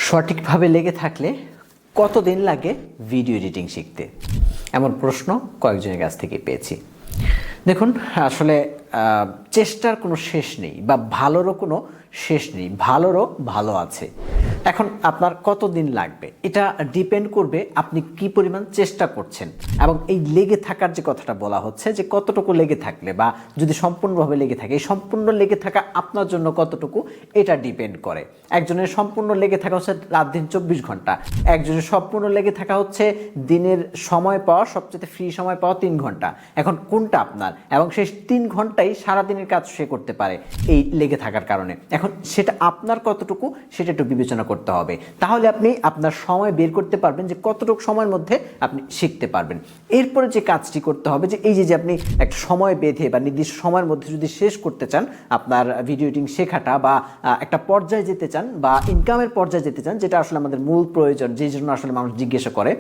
সঠিকভাবে লেগে থাকলে কতদিন লাগে ভিডিও এডিটিং শিখতে? এমন প্রশ্ন কয়েকজনের কাছ থেকে পেয়েছি। দেখুন, আসলে চেষ্টার কোনো শেষ নেই বা ভালোরও কোনো শেষ নেই, ভালোরও ভালো আছে। এখন আপনার কতদিন লাগবে এটা ডিপেন্ড করবে আপনি কি পরিমাণ চেষ্টা করছেন, এবং এই লেগে থাকার যে কথাটা বলা হচ্ছে যে কতটুকু লেগে থাকলে বা যদি সম্পূর্ণভাবে লেগে থাকে, এই সম্পূর্ণ লেগে থাকা আপনার জন্য কতটুকু এটা ডিপেন্ড করে। একজনের সম্পূর্ণ লেগে থাকা হচ্ছে রাত দিন 24 ঘন্টা, একজনের সম্পূর্ণ লেগে থাকা হচ্ছে দিনের সময় পাওয়া, সবচেয়ে ফ্রি সময় পাওয়া 3 ঘন্টা। এখন কোনটা আপনার, এবং সেই 3 ঘন্টাই সারাদিনের কাজ সে করতে পারে এই লেগে থাকার কারণে। এখন সেটা আপনার কতটুকু সেটা একটু বিবেচনা করতে হবে, তাহলে আপনি আপনার সময় বের করতে পারবেন যে কতটুকু সময়ের মধ্যে আপনি শিখতে পারবেন। এরপরে যে কাজটি করতে হবে যে এই যে আপনি একটা সময় বেঁধে বা নির্দিষ্ট সময়ের মধ্যে যদি শেষ করতে চান আপনার ভিডিও এডিটিং শেখাটা, বা একটা পর্যায়ে যেতে চান বা ইনকামের পর্যায়ে যেতে চান, যেটা আসলে আমাদের মূল প্রয়োজন, যেই জন্য আসলে মানুষ জিজ্ঞাসা করে,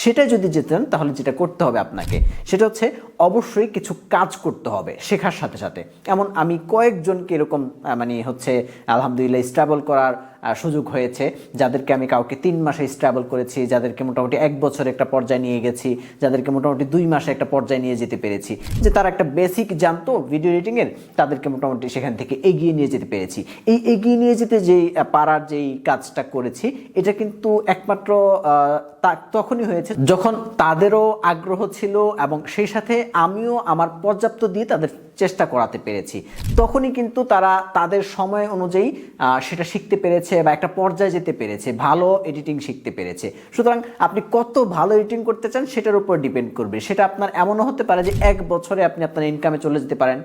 সেটা যদি যেতে চান তাহলে যেটা করতে হবে আপনাকে সেটা হচ্ছে অবশ্যই কিছু কাজ করতে হবে শেখার সাথে সাথে। এমন আমি কয়েকজনকে এরকম হচ্ছে আলহামদুলিল্লাহ স্ট্রাগল করার সুযোগ হয়েছে, যাদেরকে আমি কাউকে 3 মাসে স্ট্রাগল করেছি, যাদেরকে মোটামুটি 1 বছরে একটা পর্যায়ে নিয়ে গেছি, যাদেরকে মোটামুটি 2 মাসে একটা পর্যায়ে নিয়ে যেতে পেরেছি, যে তারা একটা বেসিক জানতো ভিডিও এডিটিংয়ের, তাদেরকে মোটামুটি সেখান থেকে এগিয়ে নিয়ে যেতে পেরেছি। এই এগিয়ে নিয়ে যেতে যেই পারার যেই কাজটা করেছি, এটা কিন্তু একমাত্র তখনই হয়েছে যখন তাদেরও আগ্রহ ছিল এবং সেই সাথে আমিও আমার পর্যাপ্ত দিয়ে তাদের চেষ্টা করাতে পেরেছি। তখনই কিন্তু তারা তাদের সময় অনুযায়ী সেটা শিখতে পেরেছে বা একটা পর্যায়ে যেতে পেরেছে, ভালো এডিটিং শিখতে পেরেছে। সুতরাং আপনি কত ভালো এডিটিং করতে চান সেটার উপর ডিপেন্ড করবে। সেটা আপনার এমনও হতে পারে যে 1 বছরে আপনি আপনার ইনকামে চলে যেতে পারেন,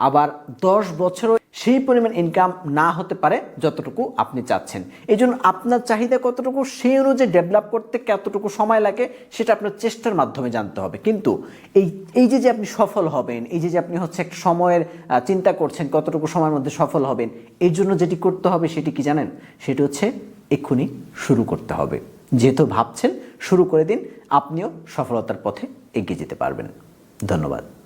আবার 10 বছরও সেই পরিমাণ ইনকাম না হতে পারে যতটুকু আপনি চাচ্ছেন। এই জন্য আপনার চাহিদা কতটুকু সেই অনুযায়ী ডেভেলপ করতে কতটুকু সময় লাগে সেটা আপনার চেষ্টার মাধ্যমে জানতে হবে। কিন্তু এই যে আপনি সফল হবেন, এই যে আপনি হচ্ছে একটা সময়ের চিন্তা করছেন কতটুকু সময়ের মধ্যে সফল হবেন, এই জন্য যেটি করতে হবে সেটি কি জানেন? সেটি হচ্ছে এক্ষুনি শুরু করতে হবে। যেহেতু ভাবছেন, শুরু করে দিন, আপনিও সফলতার পথে এগিয়ে যেতে পারবেন। ধন্যবাদ।